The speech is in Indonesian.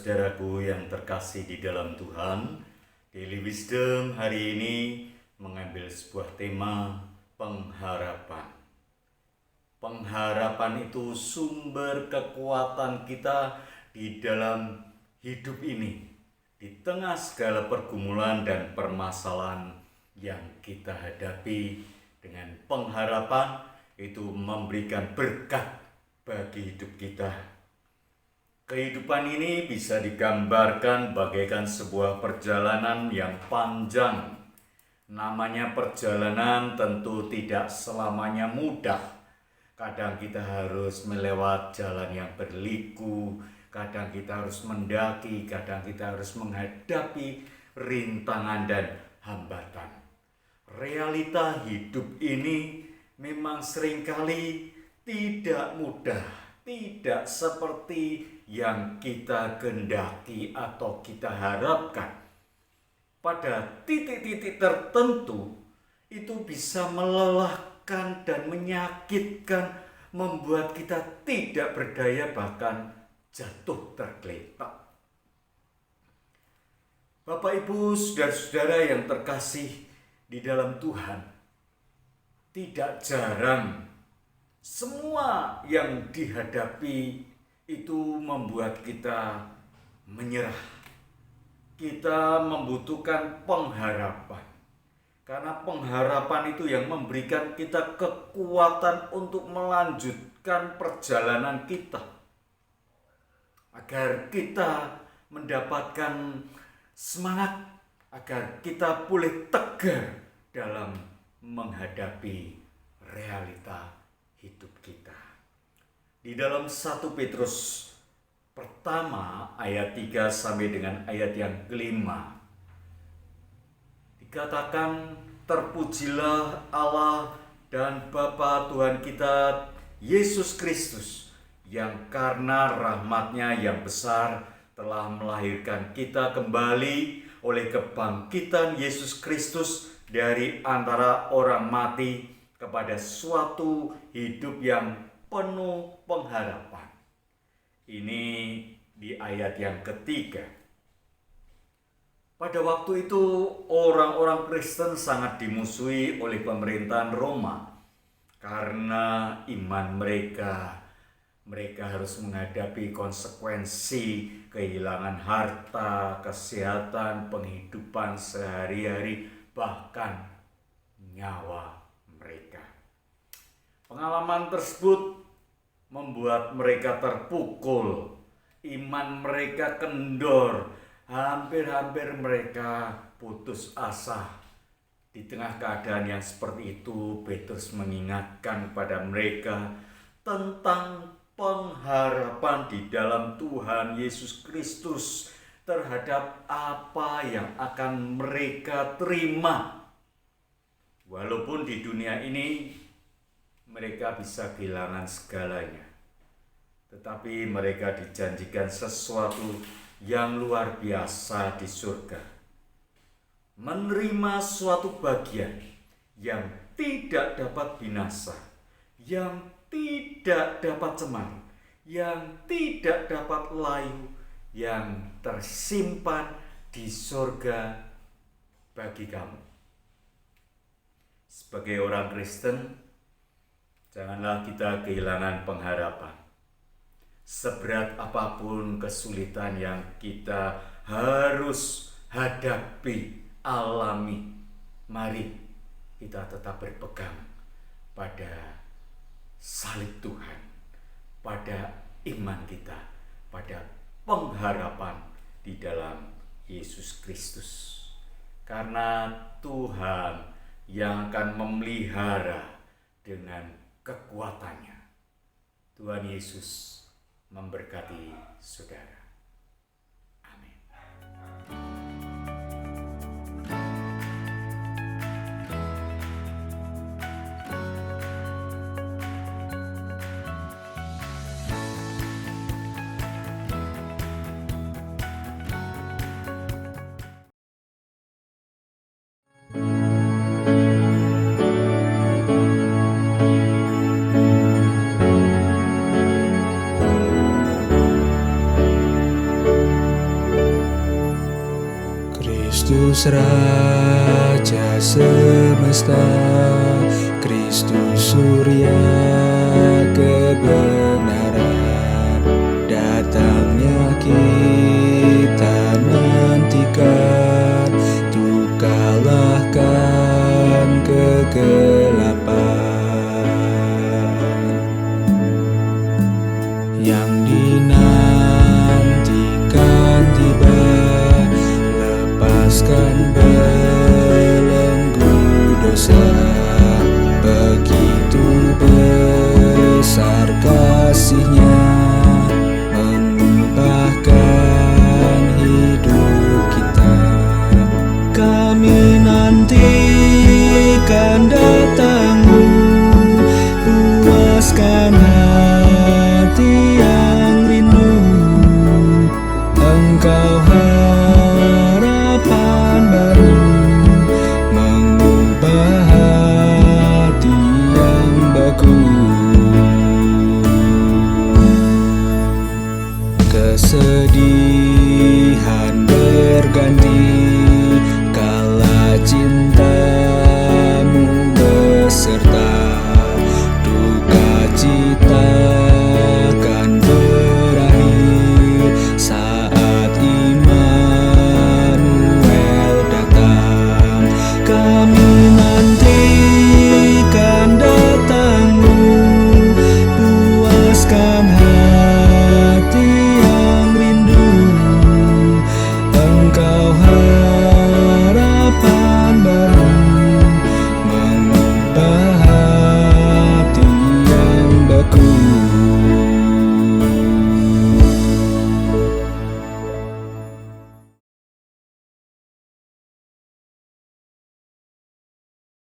saudaraku yang terkasih di dalam Tuhan, Daily Wisdom hari ini mengambil sebuah tema pengharapan. Pengharapan itu sumber kekuatan kita di dalam hidup ini, di tengah segala pergumulan dan permasalahan yang kita hadapi. Dengan pengharapan itu memberikan berkat bagi hidup kita. Kehidupan ini bisa digambarkan bagaikan sebuah perjalanan yang panjang. Namanya perjalanan tentu tidak selamanya mudah. Kadang kita harus melewati jalan yang berliku, kadang kita harus mendaki, kadang kita harus menghadapi rintangan dan hambatan. Realita hidup ini memang seringkali tidak mudah, tidak seperti yang kita kehendaki atau kita harapkan. Pada titik-titik tertentu itu bisa melelahkan dan menyakitkan, membuat kita tidak berdaya, bahkan jatuh tergeletak. Bapak, Ibu, saudara-saudara yang terkasih di dalam Tuhan, tidak jarang semua yang dihadapi itu membuat kita menyerah. Kita membutuhkan pengharapan. Karena pengharapan itu yang memberikan kita kekuatan untuk melanjutkan perjalanan kita. Agar kita mendapatkan semangat, agar kita pulih tegar dalam menghadapi realita hidup kita. Di dalam 1 Petrus pertama ayat 3 sampai dengan ayat yang kelima dikatakan, terpujilah Allah dan Bapa Tuhan kita Yesus Kristus, yang karena rahmat-Nya yang besar telah melahirkan kita kembali oleh kebangkitan Yesus Kristus dari antara orang mati kepada suatu hidup yang penuh pengharapan. Ini di ayat yang ketiga. Pada waktu itu orang-orang Kristen sangat dimusuhi oleh pemerintahan Roma karena iman mereka. Mereka harus menghadapi konsekuensi kehilangan harta, kesehatan, penghidupan sehari-hari, bahkan nyawa mereka. Pengalaman tersebut membuat mereka terpukul, iman mereka kendor, hampir-hampir mereka putus asa. Di tengah keadaan yang seperti itu, Petrus mengingatkan kepada mereka tentang pengharapan di dalam Tuhan Yesus Kristus terhadap apa yang akan mereka terima. Walaupun di dunia ini mereka bisa kehilangan segalanya, tetapi mereka dijanjikan sesuatu yang luar biasa di surga. Menerima suatu bagian yang tidak dapat binasa, yang tidak dapat cemar, yang tidak dapat layu, yang tersimpan di surga bagi kamu. Sebagai orang Kristen, janganlah kita kehilangan pengharapan. Seberat apapun kesulitan yang kita harus hadapi, alami, mari kita tetap berpegang pada salib Tuhan, pada iman kita, pada pengharapan di dalam Yesus Kristus. Karena Tuhan yang akan memelihara dengan kekuatannya. Tuhan Yesus memberkati saudara. Amin. Kristus Raja semesta, Kristus Surya kebenaran.